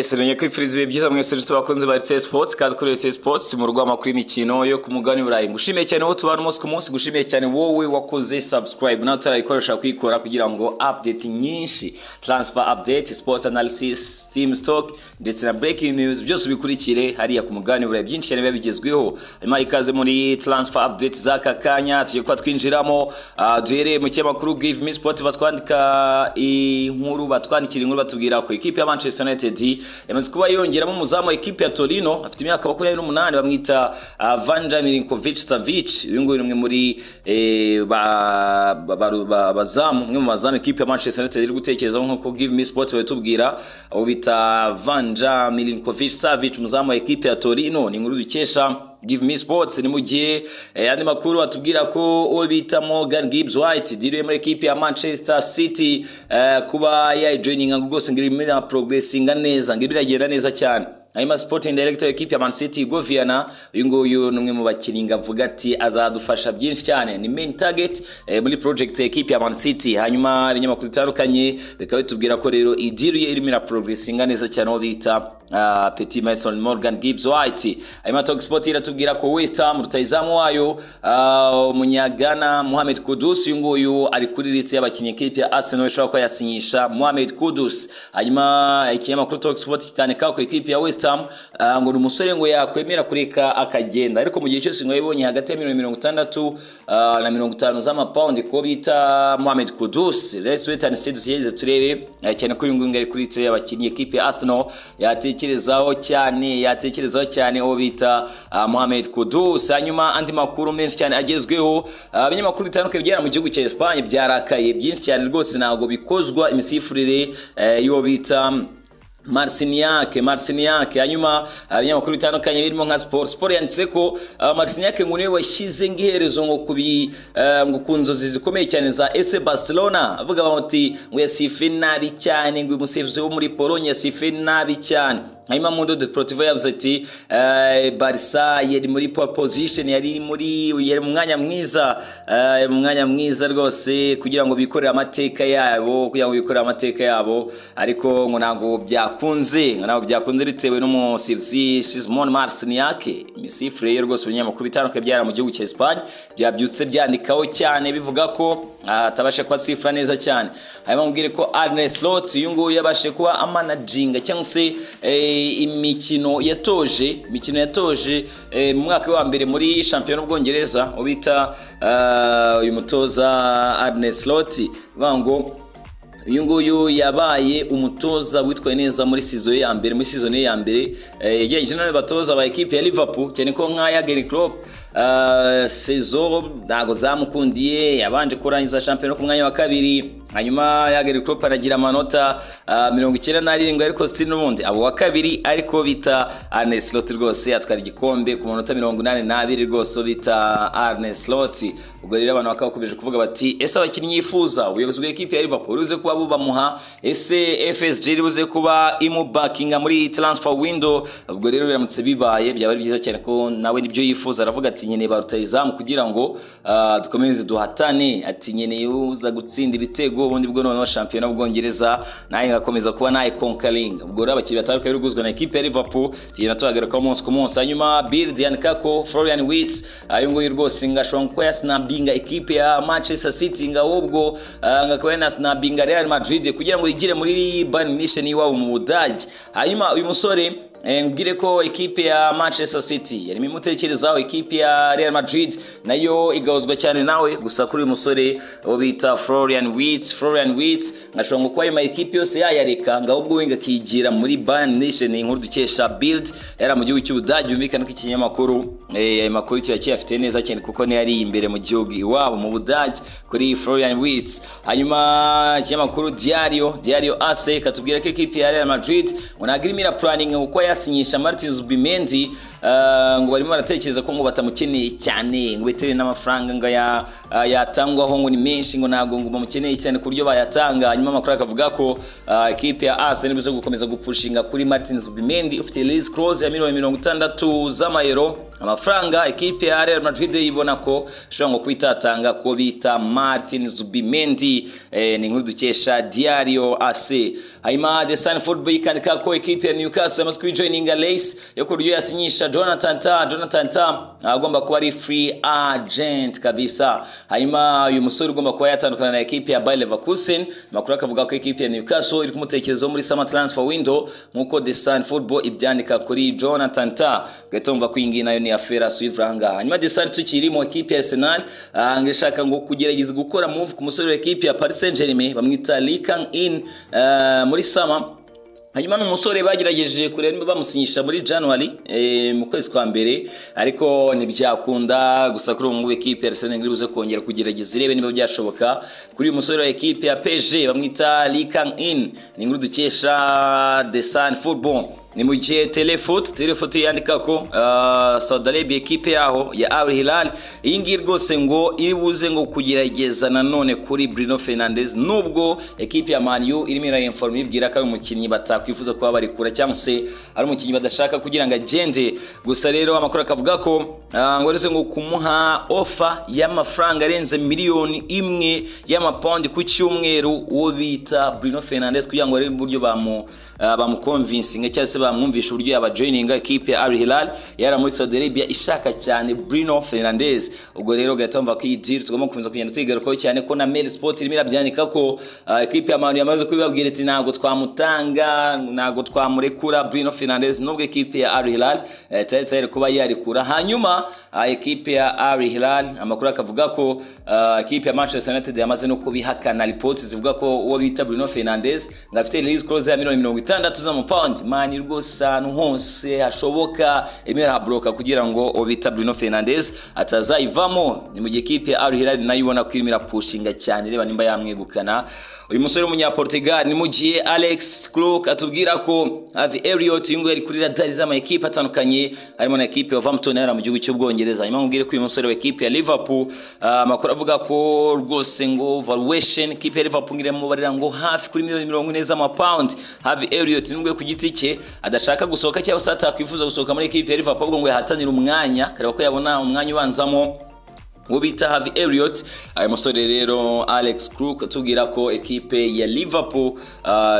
Serenya kwifuriza byiza mwese bakunze ba RC Sports kazi kuri RC Sports mu rugwa makuru imikino yo ku mugani burayi. Ngushimiye cyane wowe tubana umunsi ku munsi, gushimiye cyane wowe wakoze subscribe na utarayikoresha kwikora kugira ngo update nyinshi, transfer update, sports analysis, team stock ndetse na breaking news byose bikurikire hariya ku mugani burayi. Byinshi cyane biba bigezweho. Hanyuma ikaze muri transfer update z'aka kanya tugiye kwa twinjiramo. Duhere mu cyamakuru Give Me Sport batwandika inkuru, batwandikira inkuru batubwira ko ikipe ya Manchester United yamaze kuba yongeramo umuzamu wa ekipe ya Torino afite imyaka 28 bamwita Vanja Milinkovic-Savic. Uyu nguyu ni muri bazamu mwe mu bazamu ekipe ya Manchester United iri gutekereza nko Give Me Sport batubwira abo bita Vanja Milinkovic-Savic umuzamu wa ekipe ya Torino. Ni inkuru dukesha Give Me Sports. Ni mugiye andi makuru atubwira ko uwo bita Morgan Gibbs White diriwe muri ekipe ya Manchester City kuba yajoininga gose ngiri muri progressinga neza, ngiri biragenda neza cyane. Hanyuma sporting director equipe ya Man City Goviana uyu nguyu numwe mu bakiringa avuga ati azadufasha byinshi cyane, ni main target muri project equipe ya Man City. Hanyuma ibinyamakuru bitandukanye bikaba bitubwira ko rero idiriye irimo progressinga neza cyane, aho bita Petit Mason Morgan Gibbs White. Hanyuma Talk Sport iratubwira ko West Ham rutayizamu wayo umunyagana Mohamed Kudus uyu nguyu ari kuri liste y'abakinnyi equipe ya Arsenal ishobora ko yasinyisha Mohamed Kudus. Hanyuma ikinyamakuru Talk Sport kaneka ko equipe ya West Ham ngo umusore ngo yakwemera kureka akagenda, ariko mu gihe cyose ngo yibonye hagati ya 160 na 50 z'amapaundi ko bita Mohamed Kudus. Let's wait and see dusize turebe cyane kuri ngo ngari kuri liste y'abakinnyi equipe ya Arsenal yatekerezaho cyane aho bita Mohamed Kudus. Hanyuma andi makuru menshi cyane agezweho, ibinyamakuru bitandukanye byara mu gihugu cya Espagne byarakaye byinshi cyane rwose, ntago bikozwa imisifurire yo bita Marciniak. Hanyuma ibinyamakuru bitandukanye birimo nka Sport yanditse ko Marciniak ngo niwe washyize ngiherezo ngo ngo kunzozi zikomeye cyane za FC Barcelona, avuga bati ngo yasife nabi cyane, ngo umusifuzi wo muri Pologne yasife nabi cyane. Hanyuma Mundo Deportivo yavuze ati Barca yari muri pole position, yari mu mwanya mwiza rwose kugira ngo bikorere amateka yabo, ariko ngo ntago byakunze bitewe n'umusifuzi Simon Marciniak. Imisifure ye rwose ibinyamakuru bitandukanye byara mu gihugu cya Espagne byabyutse byandikaho cyane bivuga ko atabasha kuba sifra neza cyane. Hanyuma mubwire ko Arne Slot uyu nguyu yabashe kuba amanaginga cyangwa se imikino yatoje mu mwaka wa mbere muri champion y'Ubwongereza ubita uyu mutoza Arne Slot bango uyu nguyu yabaye umutoza witwaye neza muri season ya mbere yagenje n'abatoza ba equipe ya Liverpool cyane ko nka Jurgen Klopp season ntago zamukundiye, yabanje kurangiza champion ku mwanya wa kabiri. Hanyuma Jurgen Klopp aragira amanota 97 ariko still n'ubundi abo wa kabiri, ariko bita Arne Slot rwose atwara igikombe ku manota 82 rwose bita Arne Slot. Ubwo rero abantu bakakomeje kuvuga bati ese abakinnyi yifuza ubuyobozi bwa equipe ya Liverpool uze kuba bubamuha, ese FSG buze kuba imubakinga muri transfer window. Ubwo rero biramutse bibaye byaba byiza cyane ko nawe nibyo yifuza, aravuga ati nyene barutayizamu kugira ngo dukomeze duhatane, ati nyene uza gutsinda ibitego ubundi bwo none wa champion y'Ubwongereza naye ngakomeza kuba naye conquering. Ubwo rero abakiri bataruka biruguzwa na equipe ya Liverpool tugenda tuhagaruka umunsi ku munsi. Hanyuma Bild yanikako Florian Wirtz ayungo rwose ngashobora ko yasnabinga equipe ya Manchester City ngahubwo ngakaba yasnabinga Real Madrid kugira ngo igire muri Bayern Munich iwabo mu Budage. Hanyuma uyu musore ngire ko equipe ya Manchester City yari mimutekerezaho equipe ya Real Madrid nayo igahozwa cyane nawe, gusa kuri uyu musore obita Florian Wirtz ngashonga ko ayo equipe yose yayareka ngahubwo wenga kigira muri Bayern Munich. Inkuru dukesha Bild yari mu gihugu cy'Ubudage, yumvikana ko ikinyamakuru makuru cyafite neza cyane kuko ne yari imbere mu gihugu iwabo mu Budage kuri Florian Wirtz. Hanyuma ikinyamakuru Diario AS katubwira ko equipe ya Real Madrid unagirimira planning uko yasinyisha Martin Zubimendi ngo barimo baratekereza ko ngo batamukeneye cyane ngo bitewe n'amafaranga ngo yatangwaho ngo ni menshi ngo ntabwo ngo bamukeneye cyane ku buryo bayatanga. Nyuma amakuru akavuga ko equipe ya Arsenal bizo gukomeza gupushinga kuri Martin Zubimendi ufite release clause ya $60 z'amayero, amafaranga equipe ya Real Madrid ibona ko ishobora ngo kwitatanga ko bita Martin Zubimendi. Ni inkuru dukesha Diario AC. Hanyuma The Sun Football ikandika ko equipe ya Newcastle yamaze kujoininga Lace yo ku buryo yasinyisha Jonathan Tah agomba kuba ari free agent kabisa. Hanyuma uyu musore ugomba kuba yatandukana na equipe ya Bayer Leverkusen. Makuru akavuga ko equipe ya Newcastle iri kumutekerezo muri summer transfer window nkuko The Sun Football ibyandika kuri Jonathan Tah. Gatomba kwingi nayo ni affaire suivranga. Hanyuma The Sun tukiri mu equipe ya Arsenal ngishaka ngo kugerageza gukora move ku musore wa equipe ya Paris Saint-Germain bamwita Lee Kang-in muri summer. Hanyuma n'umusore bagerageje kureba bamusinyisha muri January mu kwezi kwa mbere ariko ntibyakunda. Gusa kuri mu equipe ya Arsenal ngiribuze kongera kugerageza irebe niba byashoboka kuri uyu musore wa equipe ya PSG bamwita Lee Kang-in. Ni inkuru dukesha The Sun Football. Ni mu gihe Telefoot yandika ko Saudi Arabia equipe yaho ya Al Hilal iyi ngiyi rwose ngo iri buze ngo kugerageza nanone kuri Bruno Fernandes, nubwo equipe ya Man U irimo irayinforma ibwira ko ari umukinnyi batakwifuza kuba bari kura cyangwa se ari umukinnyi badashaka kugira ngo agende. Gusa rero amakuru akavuga ko ngo arize ngo kumuha offer y'amafaranga arenze $1,000,000 y'amapaundi ku cyumweru uwo bita Bruno Fernandes kugira ngo arebe uburyo bamuconvincing cyangwa se bamwumvisha uburyo yaba joininga equipe ya Al Hilal yara muri Saudi Arabia ishaka cyane Bruno Fernandes. Ubwo rero gatomba ko iyi deal tugomba kukomeza kugenda twigarukaho cyane ko na Mail Sport irimo irabyanika ko equipe ya Man yamaze kubibabwira ati ntabwo twamutanga ntabwo twamurekura Bruno Fernandes, nubwo equipe ya Al Hilal tayari kuba yarikura. Hanyuma equipe ya Al Hilal amakuru akavuga ko equipe ya Manchester United yamaze no kubihakana reports zivuga ko uwo bita Bruno Fernandes ngafite release clause ya $60 z'amapaundi. Man rwose ahantu hose hashoboka emera bloka kugira ngo obita Bruno Fernandes atazayivamo. Ni mu gihe equipe ya Al Hilal nayo ibona ko irimo pushinga cyane reba nimba yamwegukana uyu musore w'umunya Portugal. Ni mu gihe Alex Clark atubwira ko Harvey Elliott yungu yari kuri radari z'ama equipe atandukanye harimo na equipe ya Wolverhampton yari mu gihugu cy'Ubwongereza. Nyuma ngubwire ko uyu musore wa equipe ya Liverpool makuru avuga ko rwose ngo valuation equipe ya Liverpool ngire mu barira ngo hafi kuri $40 z'amapaundi. Harvey Elliott nubwo ku giti cye adashaka gusohoka cyangwa se atakwifuza gusohoka muri equipe ya Liverpool ngo yahatanira umwanya kareba ko yabona umwanya ubanzamo ubita Harvey Elliott. Ayo musore rero Alex Crook atubwira ko equipe ya Liverpool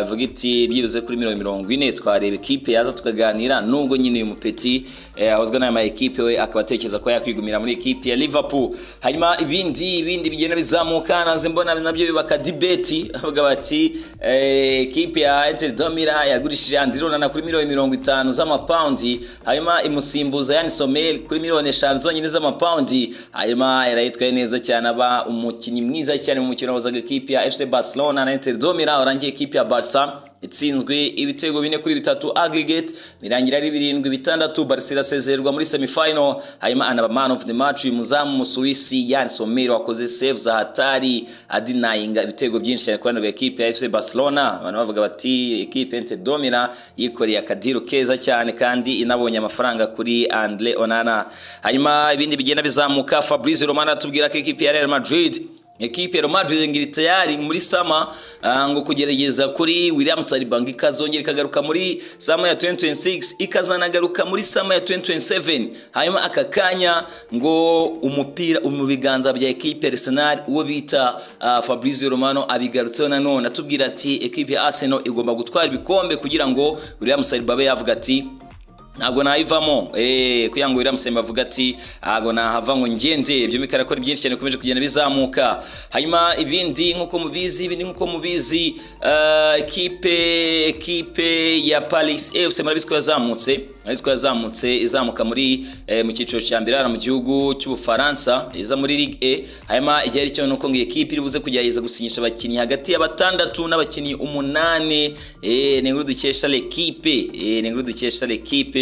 ivuga iti byibuze kuri $40 twareba equipe yaza tukaganira, nubwo nyine uyu mupeti ahozwa n'ama equipe we akabatekereza ko yakwigumira muri equipe ya Liverpool. Hanyuma ibindi bigenda bizamuka naze mbona nabyo bibaka debate avuga bati equipe ya Inter de Milan yagurishije André Onana kuri $50 z'amapaundi, hanyuma imusimbuza Yani Sommer kuri $5 zonyine z'amapaundi. Hanyuma yarayitwaye neza cyane aba umukinnyi mwiza cyane mu mukino wazaga equipe ya FC Barcelona na Inter de Milan orangiye equipe ya Barca itsinzwe ibitego 4-3 aggregate birangira ari 7-6. Barca irasezerwa muri semifinal. Hanyuma anaba man of the match uyu muzamu Musuwisi Yani Sommer wakoze save za hatari adinayinga ibitego byinshi cyane kwa equipe ya FC Barcelona. Abantu bavuga bati equipe Inter de Milan yikoreye akadiro keza cyane kandi inabonye amafaranga kuri André Onana. Hanyuma ibindi bigenda bizamuka Fabrizio Romano atubwira ko equipe ya Real Madrid equipe ya Real Madrid ngiri tayari muri sama ngo kugerageza kuri William Saliba ngikazongera ikagaruka muri sama ya 2026 ikazanagaruka muri sama ya 2027. Hanyuma akakanya ngo umupira umubiganza bya equipe Arsenal uwo bita Fabrizio Romano abigarutseho nanone atubwira ati equipe ya Arsenal igomba gutwara ibikombe kugira ngo William Saliba be yavuga ati ntabwo nayivamo kugira ngo William Saliba avuga ati ntabwo nahava ngo ngende. Ibyo bikara ko byinshi cyane bikomeje kugenda bizamuka. Hanyuma ibindi nkuko mubizi equipe ya Paris FC marabisiko yazamutse izamuka muri mu cyiciro cya mbere mu gihugu cy'Ubufaransa iza muri Ligue A. Hanyuma igihe cyo nuko ngo equipe iri buze kugerageza gusinyisha abakinnyi hagati ya 6 n'abakinnyi 8. Ni inkuru dukesha l'Equipe.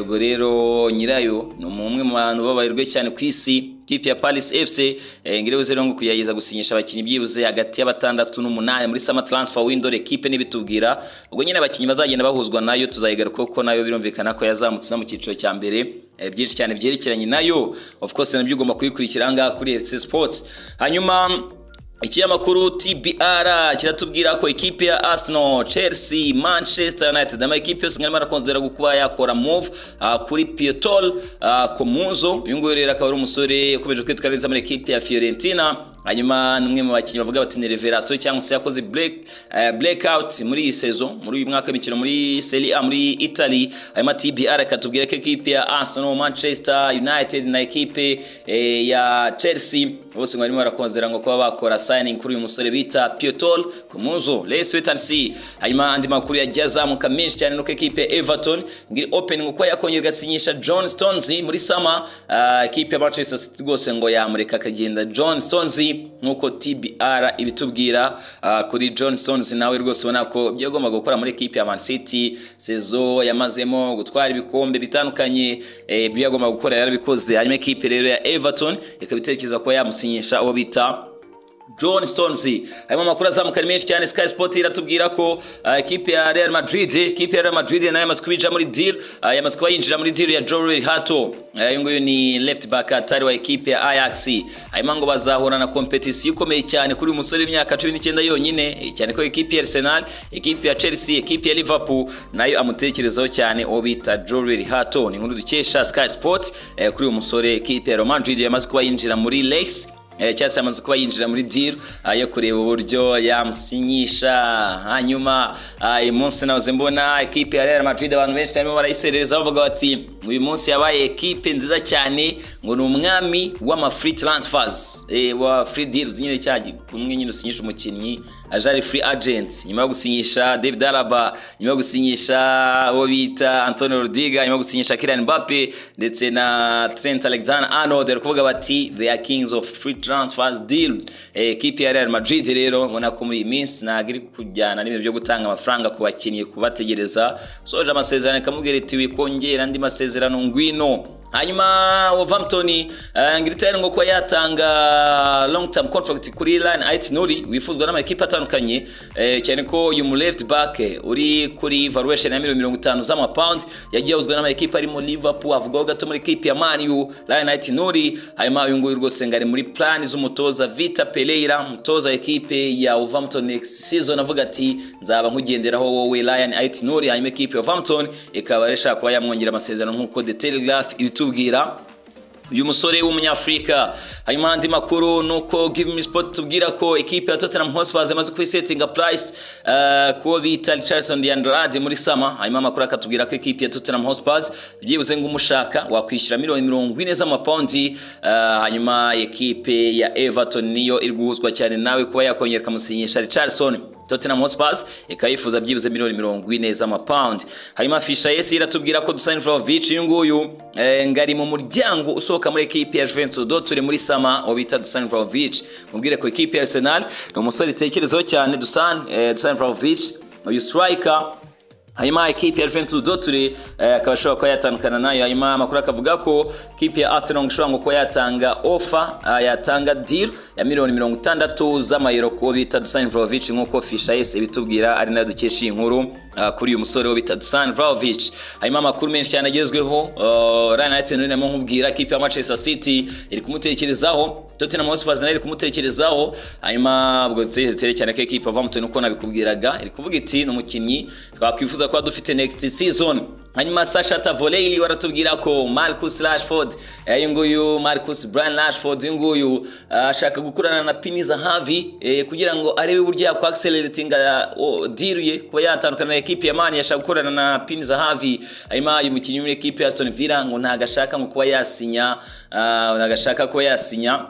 Ubwo rero nyirayo ni umwe mu bantu babayirwe cyane ku isi ikipe ya Paris FC ngirebuze rero ngo kuyageza gusinyisha abakinyi byibuze hagati ya 6 n'8 muri summer transfer window. Equipe nibitubwira ubwo nyine abakinyi bazagenda bahuzwa nayo tuzayigaruka ko nayo birumvikana ko yazamutse mu cyiciro cya mbere. Byinshi cyane byerekeranye nayo of course nabyo ugomba kuyikurikira ngaha kuri SC Sports. Hanyuma ikinyamakuru TBR kiratubwira ko ekipe ya Arsenal, Chelsea, Manchester United ama ekipe yose ngari marakonsidera gukuba yakora move kuri Piotr Komunzo. Uyu nguyu rero akaba ari umusore ukomeje kwitwara muri ekipe ya Fiorentina. Hanyuma numwe mu bakinyi bavuga bati ni revelation cyangwa se yakoze blackout muri iyi saison, muri uyu mwaka w'imikino muri Serie A muri Italy. Hanyuma TBR katubwira ko ekipe ya Arsenal, Manchester United na ekipe ya Chelsea bose ngari marakonsidera ngo kuba bakora signing kuri uyu musore bita Piotr Komunzo. Let's wait and see. Hanyuma andi makuru yazamuka menshi cyane nuko ekipe Everton ngiri opening uko yakongera gasinyisha John Stones muri summer. Ekipe ya Manchester City gose ngo yamureka akagenda John Stones nkuko TBR ibitubwira kuri John Stones. Nawe rwose ubona ko byagomba gukora muri ekipe ya Man City, sezo yamazemo gutwara ibikombe bitandukanye, byagomba gukora yarabikoze. Hanyuma ekipe rero ya Everton ikabitekereza ko yamusinyisha abo bita John Stones. Hanyuma makuru azamuka menshi cyane. Sky Sport iratubwira ko ekipe ya Real Madrid nayo yamaze kubija muri deal, yamaze kuba yinjira muri deal ya Jorel Hato. Uyu nguyu ni left back atari wa ekipe ya Ajax. Hanyuma ngo bazahura na competition ikomeye cyane kuri umusore w'imyaka 19 yonyine, cyane ko ekipe ya Arsenal, ekipe ya Chelsea, ekipe ya Liverpool nayo amutekerezaho cyane obita Jorel Hato. Ni nkuru dukesha Sky Sport kuri uyu musore. Ekipe ya Real Madrid yamaze kuba yinjira muri race cyase yamaze kuba yinjira muri deal yo kureba uburyo yamusinyisha. Hanyuma uyu munsi nawe mbona ekipe ya Real Madrid abantu benshi cyane barayiserereza bavuga bati uyu munsi yabaye ekipe nziza cyane ngo ni umwami w'ama free transfers wa free deals nyine cyaje kumwe nyine usinyisha umukinnyi ajari free agents nyuma yo gusinyisha David Alaba, nyuma yo gusinyisha abo bita Antonio Rudiger, nyuma yo gusinyisha Kylian Mbappe ndetse na Trent Alexander-Arnold. Kuvuga bati they are kings of free transfers deal. Ekipe ya Real Madrid rero ubona ko muri minsi nagiri kujyana n'ibintu byo gutanga amafaranga ku bakinnyi kubategereza soje amasezerano kamubwira iti wikongera andi masezerano ngwino. Hanyuma Wolverhampton ngiritaye ngo ko yatanga long term contract kuri Ryan Aitnuri wifuzwa n'amakipe atandukanye, cyane ko uyu mu left back uri kuri valuation ya £50 z'amapound yagiye uzwa n'amakipe arimo Liverpool, avuga gato muri equipe ya Man U Ryan Aitnuri. Hanyuma uyu nguyu rwose ngari muri plan z'umutoza Vitor Pereira, mutoza equipe ya Wolverhampton next season, avuga ati nzaba nkugenderaho wowe Ryan Aitnuri. Hanyuma equipe ya Wolverhampton ikaba reshaka kuba yamwongera amasezerano nkuko The Telegraph tubwira uyu musore w'umunyafrika. Hanyuma andi makuru nuko Give Me Sport tubwira ko ekipe ya Tottenham Hotspur yamaze kwisettinga price ko bita Richarlison de Andrade muri sama. Hanyuma makuru akatubwira ko ekipe ya Tottenham Hotspur byibuze ngo umushaka wakwishyura $40 z'amapaundi. Hanyuma ekipe ya Everton niyo iri guhuzwa cyane nawe kuba yakongera kamusinyisha Richarlison. Tottenham Hotspur ikayifuza byibuze $40 z'amapaundi. Hanyuma Fisher Yes iratubwira ko Dusan Vlahovic uyu nguyu ngari mu muryango usohoka muri ekipe ya Juventus turi muri sama obita Dusan Vlahovic. Mubwire ko ekipe ya Arsenal ni umusore itekerezaho cyane Dusan Vlahovic uyu striker. Hanyuma ekipe ya Juventus turi akabashobora ko yatandukana nayo. Hanyuma amakuru akavuga ko ekipe ya Arsenal ishobora ngo yatanga offer yatanga deal ya $60 z'amayero ko bita Dusan Vlahovic nkuko Fisher Yes bitubwira ari nayo dukesha inkuru kuri uyu musore wo bita Dusan Vlahovic. Hanyuma amakuru menshi cyane agezweho Ryan Aitnuri namo nkubwira ekipe ya Manchester City iri kumutekerezaho, Tottenham Hotspur nayo iri kumutekerezaho. Hanyuma ubwo tere cyane ko ekipe ya Wolverhampton uko nabikubwiraga iri kuvuga iti no mukinyi twakwifuza ko dufite next season. Hanyuma Sasha Tavoleili waratubwira ko Marcus Rashford nguyu Marcus Brian Rashford nguyu ashaka gukurana na Pini Zahavi kugira ngo arebe uburyo yakwa acceleratinga deal ye kuba yatandukana na ekipe ya Man yashaka gukurana na Pini Zahavi. Hanyuma uyu mukinnyi muri ekipe ya Aston Villa ngo ntagashaka ngo kuba yasinya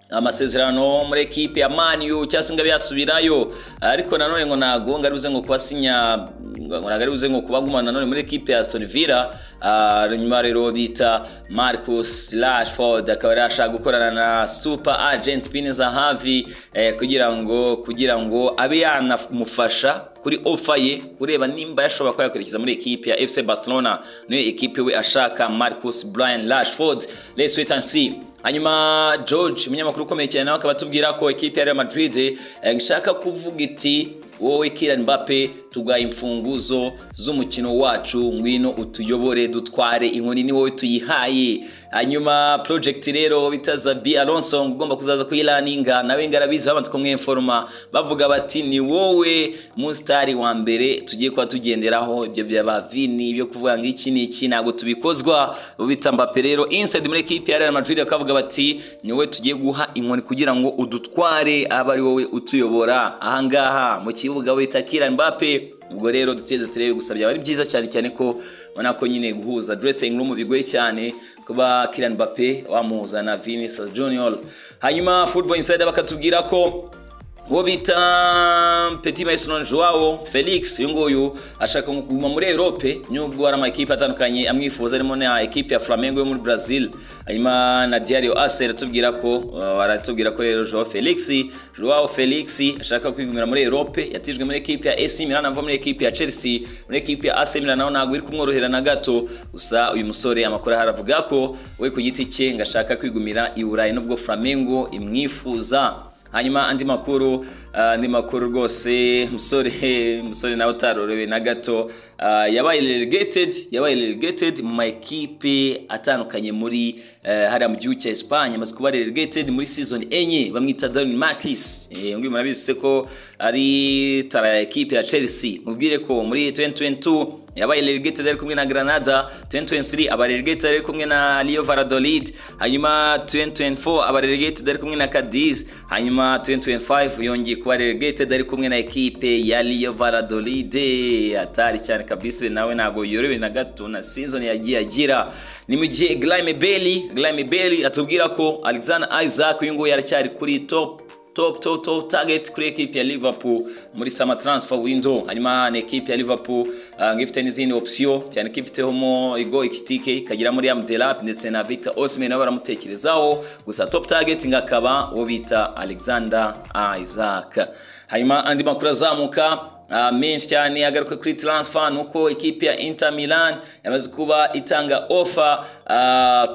amasezerano muri ekipe ya Man U cyasinga byasubirayo, ariko nanone ngo nago ngaribuze ngo kubasinya ngo nagaribuze ngo kubagumana nanone muri ekipe ya Aston Villa. Nyuma rero bita Marcus Rashford akaba yashaka gukorana na super agent Pini Zahavi kugira ngo abe yanamufasha kuri offer ye kureba nimba yashobora kwakurikiza muri ekipe ya FC Barcelona niyo ekipe we ashaka Marcus Brian Rashford. Let's wait and see. hanyuma George umunyamakuru ukomeye cyane nawe akaba atubwira ko ekipe ya Real Madrid ishaka kuvuga iti wowe Kylian Mbappe tugaye imfunguzo z'umukino wacu ngwino utuyobore dutware inkoni ni wowe tuyihaye. Hanyuma project rero bitaza Bi Alonso ugomba kuzaza kuyilaninga nawe ngarabizi babanze kumwinforma bavuga bati ni wowe mustari wa mbere tugiye kwa tugenderaho ibyo by'abavini ibyo kuvuga ngo iki ni iki nago tubikozwa bita Mbappe rero inside muri equipe ya Real Madrid akavuga bati ni wowe tugiye guha inkoni kugira ngo udutware abari wowe utuyobora ahangaha mu kibuga wita Kylian Mbappe. Ubwo rero duteze turebe gusabya bari byiza cyane cyane ko ubona ko nyine guhuza dressing room bigoye cyane kuba Kylian Mbappe wamuhuza na Vinicius Junior. Hanyuma Football Insider bakatubwira ko uwo bita Petit Mason Joao Felix yunguyu ashaka kuguma muri Europe nyubwo ari ama equipe atandukanye amwifuza arimo na equipe ya Flamengo yo muri Brazil. Hanyuma na Diario AS aratubwira ko rero Joao Felix ashaka kwigumira muri Europe yatijwe muri equipe ya AC Milan ava muri equipe ya Chelsea. Muri equipe ya AC Milan naho nagwe iri kumworohera na gato gusa uyu musore amakuru haravuga ko we ku giti cye ngashaka kwigumira i Burayi nubwo Flamengo imwifuza. Hanyuma andi makuru rwose musore nawe utarorowe na gato yabaye relegated mu ma equipe atandukanye muri hari mu gihugu cya Espagne amaze kuba relegated muri season enye bamwita Darwin Marquis. Ngwi murabizi ko ari tara equipe ya Chelsea mubwire ko muri 2022 yabaye relegated ari kumwe na Granada, 2023 aba relegated ari kumwe na Real Valladolid, hanyuma 2024 aba relegated ari kumwe na Cadiz, hanyuma 2025 yongeye kuba relegated ari kumwe na equipe ya Real Valladolid. Atari cyane kabisa nawe nago yorowe na gato na season yagiye agira. Ni mu gihe Graeme Bailey atubwira ko Alexander Isak yungo yaracyari kuri top target kuri equipe ya Liverpool muri summer transfer window. Hanyuma na equipe ya Liverpool ngifite n'izindi option cyane kifiteho mo Igor Ekitike kagira muri Amdelap ndetse na Victor Osimhen nabo baramutekerezaho gusa top target ngakaba wo bita Alexander Isak. Hanyuma andi makuru azamuka menshi cyane agaruka kuri transfer nuko equipe ya Inter Milan yamaze kuba itanga offer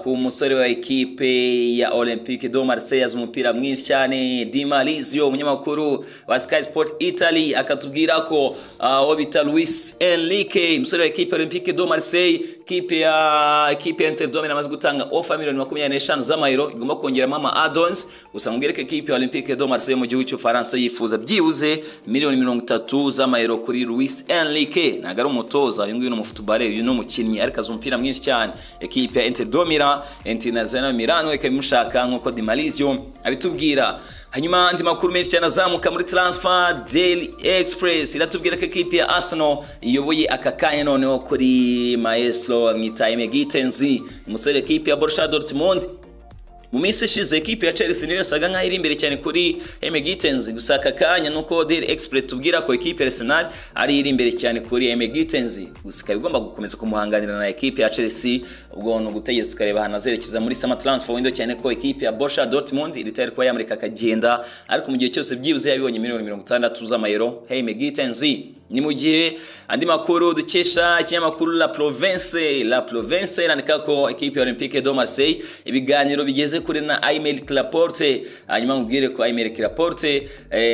ku musore wa equipe ya Olympique de Marseille azumupira mwinshi cyane. Di Marzio umunyamakuru wa Sky Sport Italy akatubwira ko wabita Luis Enrique musore wa equipe Olympique de Marseille equipe ya Inter de Milan amaze gutanga offer $25 z'amayero igomba kongeramo ama add-ons gusa mubwireke equipe ya Olympique de Marseille mu gihugu cy'u Faransa yifuza byibuze $30 z'amayero kuri Luis Enrique. Nagari umutoza uyu nguyu n'umufutubare uyu n'umukinnyi ariko azumupira mwinshi cyane equipe ya Inter de Milan Internazionale Milano ikabimushaka nkuko Di Marzio abitubwira. Hanyuma andi makuru menshi cyane azamuka muri transfer Daily Express iratubwira ko equipe ya Arsenal iyoboye akakanya noneho kuri Maestro mwita Gittens umusore equipe ya Borussia Dortmund. Mu minsi ishize equipe ya Chelsea niyo yasaga nkaho iri imbere cyane kuri Gittens gusa akakanya nuko Daily Express tubwira ko equipe ya Arsenal ari iri imbere cyane kuri Gittens gusa ikabigomba gukomeza kumuhanganira na equipe ya Chelsea. Ubwo no gutegetse tukareba hanazerekeza muri summer transfer window cyane ko equipe ya Borussia Dortmund iritari kwa yamurika kagenda ariko mu gihe cyose byibuze yabibonye $60 z'amayero Gittens. Ni mu gihe andi makuru dukesha ikinyamakuru La Province irandika ko equipe ya Olympique de Marseille ibiganiro bigeze kuri na Aymeric Laporte. Hanyuma mubwire ko Aymeric Laporte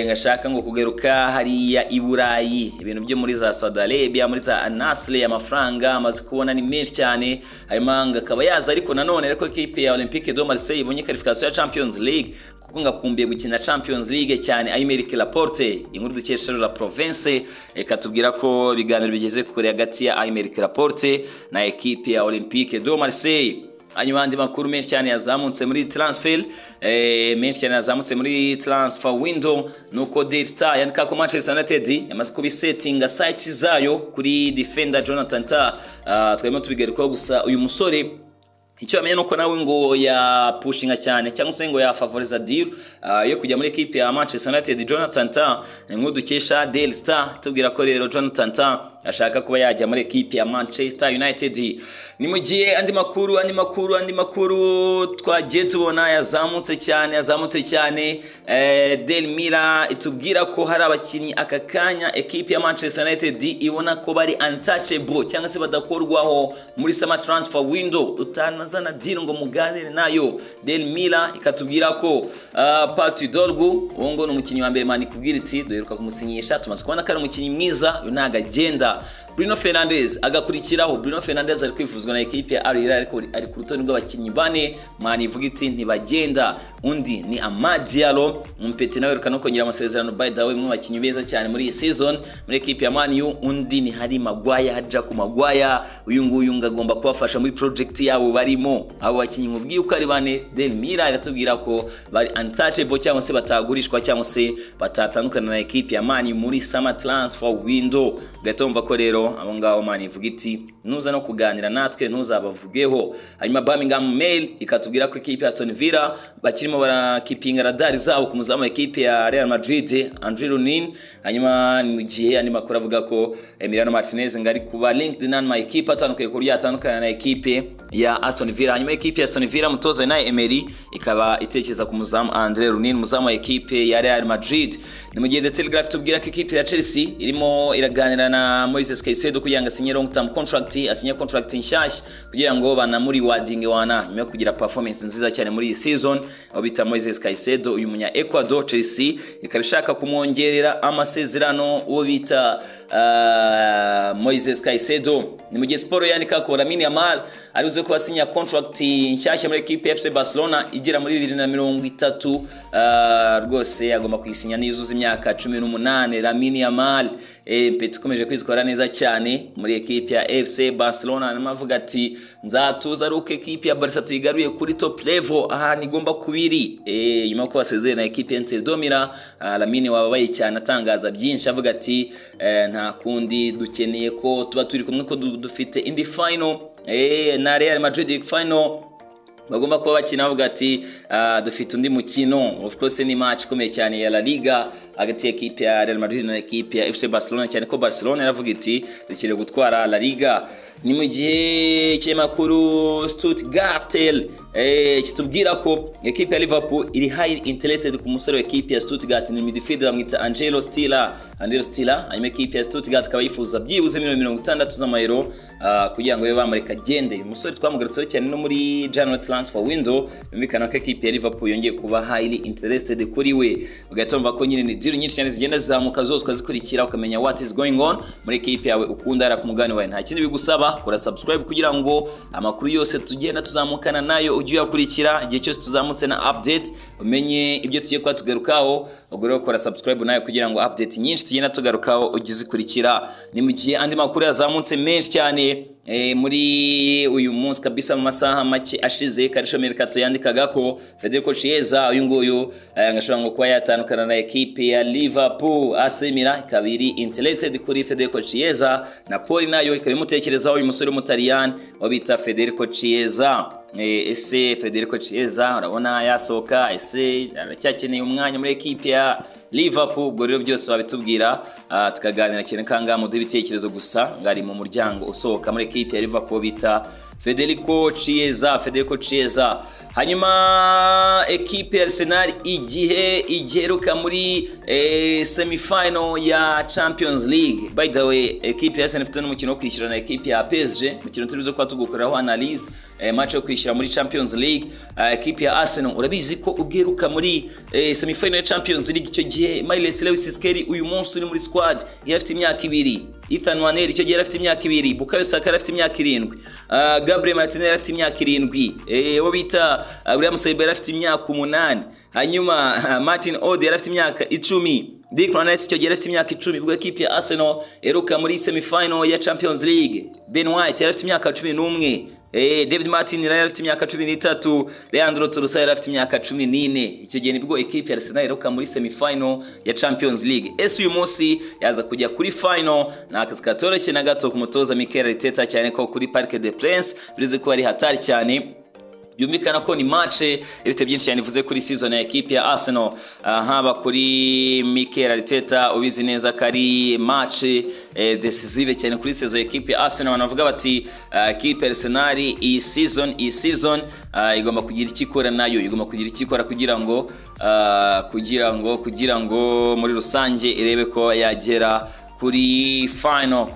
ngashaka ngo kugeruka hariya i Burayi ibintu byo muri za Saudi Arabia muri za Al-Nassr amafaranga amaze kubona ni menshi cyane. Hanyuma ngakaba yaza ariko nanone ariko equipe ya Olympique de Marseille ibonye qualification ya Champions League kuko ngakumbiye gukina Champions League cyane. Aymeric Laporte inkuru dukesha La Province ikatubwira ko ibiganiro bigeze kure hagati ya Aymeric Laporte na equipe ya Olympique de Marseille. Hanyuma andi makuru menshi cyane yazamutse muri transfer window nuko Daily Star yandika ko Manchester United yamaze kubisettinga sites zayo kuri defender Jonathan Tah. Twemo tubigarukaho gusa uyu musore icyo amenye nuko nawe ngo ya pushinga cyane cyangwa se ngo ya favoriza deal yo kujya muri equipe ya Manchester United. Jonathan Tah nk'udukesha Daily Star tubwira ko rero Jonathan Tah ashaka kuba yajya muri ekipe ya Manchester United. Ni mu gihe andi makuru twagiye tubona yazamutse cyane Daily Mirror itubwira ko hari abakinnyi aka kanya ekipe ya Manchester United ibona ko bari untouchable cyangwa se badakorwaho muri summer transfer window, utanazana deal ngo muganire nayo. Daily Mirror ikatubwira ko Patrick Dorgu wongo n'umukinnyi wa mbere mani kubwira iti duheruka kumusinyisha, tumaze kubona ko ari umukinnyi mwiza yunaga agenda. Bruno Fernandes agakurikiraho. Bruno Fernandes ari kwifuzwa na ekipe ya Al Hilal ariko ari ku rutonde rw'abakinnyi bane mani ivuga iti ntibagenda. Undi ni Amad Diallo, umpeti nawe rukano kongera amasezerano by the way mu bakinnyi beza cyane muri iyi season muri ekipe ya Man U. Undi ni Harry Maguire, Jacob Maguire, uyu nguyu ngagomba kubafasha muri project yabo barimo. Abo bakinnyi mubwiye uko ari bane. Daily Mirror iratubwira ko bari untouchable cyangwa se batagurishwa cyangwa se batatandukana na ekipe ya Man U muri summer transfer window. Gatomba ko rero abo ngabo Man ivuga iti nuza no kuganira natwe ntuzabavugeho. Hanyuma Birmingham Mail ikatubwira ko ekipe ya Aston Villa bakirimo barakipinga radari zabo ku muzamu ekipe ya Real Madrid Andre Lunin. Hanyuma mu gihe andi makuru avuga ko Emiliano Martinez ngari kuba linked n'ama ekipe atandukanye kuri yatandukana na ekipe ya Aston Villa. Hanyuma ekipe ya Aston Villa mutoza na Emery ikaba itekeza ku muzamu Andre Lunin, muzamu ekipe ya Real Madrid. Ni mu gihe The Telegraph tubwira ko ekipe ya Chelsea irimo iraganira na Moises Caicedo kugira ngo asinye long term contract, asinye contract nshyashya kugira ngo banamuri warding wana nyuma yo kugira performance nziza cyane muri iyi season. Obita Moises Caicedo uyu munya Ecuador, Chelsea ikabishaka kumwongerera amasezerano uwo bita Moises Caicedo. Ni mu gihe Sport yandika ko Lamine Yamal arizo ko asinya contract nshyashya muri equipe FC Barcelona igera muri 2030. Rwose agomba kwisinya nizuza imyaka 18. Lamine Yamal mpeti komeje kwitwara neza cyane muri equipe ya FC Barcelona. Namavuga ati nzatuza ruke equipe ya Barca tuyigaruye kuri top level aha nigomba kubiri. Nyuma ko basezerana na equipe ya Inter de Milan, Lamine wabaye cyane atangaza byinshi avuga ati nta kundi dukeneye ko tuba turi kumwe ko dufite indi final na Real Madrid final bagomba kuba bakina. Avuga ati dufite undi mukino, of course ni match ikomeye cyane ya La Liga hagati ya equipe ya Real Madrid na equipe ya FC Barcelona, cyane ko Barcelona yaravuga iti dukire gutwara La Liga. Ni mu gihe cy'amakuru Stuttgart kitubwira ko equipe ya Liverpool iri highly interested ku musore wa equipe ya Stuttgart, ni midfielder bamwita Angelo Stiller. Hanyuma equipe ya Stuttgart akaba yifuza byibuze 60 z'amayero kugira ngo bamureka agende. Uyu musore twamugarutseho cyane no muri January transfer window, bimvikana ko equipe ya Liverpool yongeye kuba highly interested kuri we. Ugatomba ko nyine ni deal nyinshi cyane zigenda zamuka zose ukazikurikira ukamenya what is going on muri equipe yawe ukunda ara ku mugani wawe. Nta kindi bigusaba kora subscribe kugira ngo amakuru yose tugenda tuzamukana nayo ujye yakurikira igihe cyose tuzamutse na update umenye ibyo tugiye kwa tugarukaho. Ubwo rero kora subscribe nayo kugira ngo update nyinshi tugenda tugarukaho ujye uzikurikira. Ni mu gihe andi makuru yazamutse menshi cyane muri uyu munsi kabisa mu masaha make ashize. Karisho Mercato yandikaga ko Federico Chiesa uyu nguyu ngashobora ngo kuba yatandukana na equipe ya Liverpool. AC Milan kabiri interested kuri Federico Chiesa, Napoli nayo ikabimutekerezaho uyu musore w'Umutaliyani wabita Federico Chiesa. Ese Federico Chiesa urabona yasoka, ese aracyakeneye umwanya muri equipe ya Liverpool? Ubwo rero byose babitubwira tukaganira cyane kanga mu bitekerezo gusa ngari mu muryango usohoka muri equipe ya Liverpool bita Federico Chiesa. Hanyuma equipe ya Arsenal igihe igeruka muri semifinal ya Champions League. By the way equipe ya Arsenal ifite n'umukino wo kwishyura na equipe ya PSG, mukino turizo kwa tugukoraho analyse match yo kwishyura muri Champions League. Equipe ya Arsenal urabizi ko ugeruka muri semifinal ya Champions League icyo gihe Miles Lewis Skelly uyu munsi uri muri squad yarafite imyaka 2, Ethan Wanner icyo gihe yarafite imyaka 2, Bukayo Saka yarafite imyaka 7, Gabriel Martinelli yarafite imyaka 7, wo bita William Saliba yarafite imyaka 8, hanyuma Martin Odegaard yarafite imyaka 10, Declan Rice icyo gihe yarafite imyaka 10. Ubwo equipe ya Arsenal eruka muri semifinal ya Champions League. Ben White yarafite imyaka 11, David Martin yarafite imyaka 13, Leandro Trossard yarafite imyaka 14. Icyo gihe nibwo equipe ya Arsenal eruka muri semifinal ya Champions League. Ese uyu munsi yaza kujya kuri final na akazi katoroshye na gato ku mutoza Mikel Arteta, cyane ko kuri Parc des Princes bivuze ko ari hatari cyane. byumvikana ko ni match ifite byinshi cyane ivuze kuri season ya equipe ya Arsenal, haba kuri Mikel Arteta ubizi neza kari match decisive cyane kuri season ya equipe ya Arsenal. Banavuga bati equipe Arsenal iyi season igomba kugira ikikora nayo, igomba kugira ikikora kugira ngo muri rusange irebe ko yagera kuri final.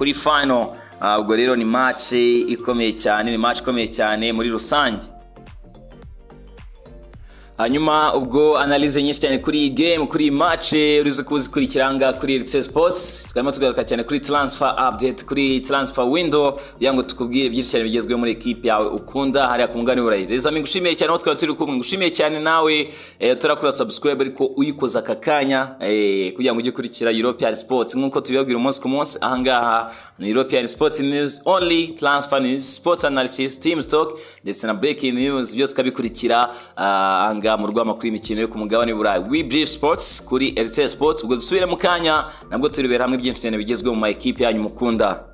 Ubwo rero ni match ikomeye cyane muri rusange. Hanyuma ubwo analyze nyinshi cyane kuri iyi game, kuri iyi match urize kuzikurikiranga kuri RC Sports. Twarimo tugaruka cyane kuri transfer update, kuri transfer window, kugira ngo tukubwire byinshi cyane bigezweho muri equipe yawe ukunda hariya ku mugani burayi. Reza ngushimiye cyane aho twari turi kumwe, ngushimiye cyane nawe turakora subscribe ariko uyikoza akakanya kugira ngo ujye kurikira European Sports nkuko tubibabwira umunsi ku munsi. Ahangaha ni European Sports News only, transfer news, sports analysis, team stock ndetse na breaking news, byose kabikurikira mu rw'amakuru y'imikino yo ku mugabane burayi. We Brief Sports kuri RC Sports. Ubwo dusubire mu kanya nabwo turibera hamwe byinshi cyane bigezweho mu ma equipe yanyu mukunda.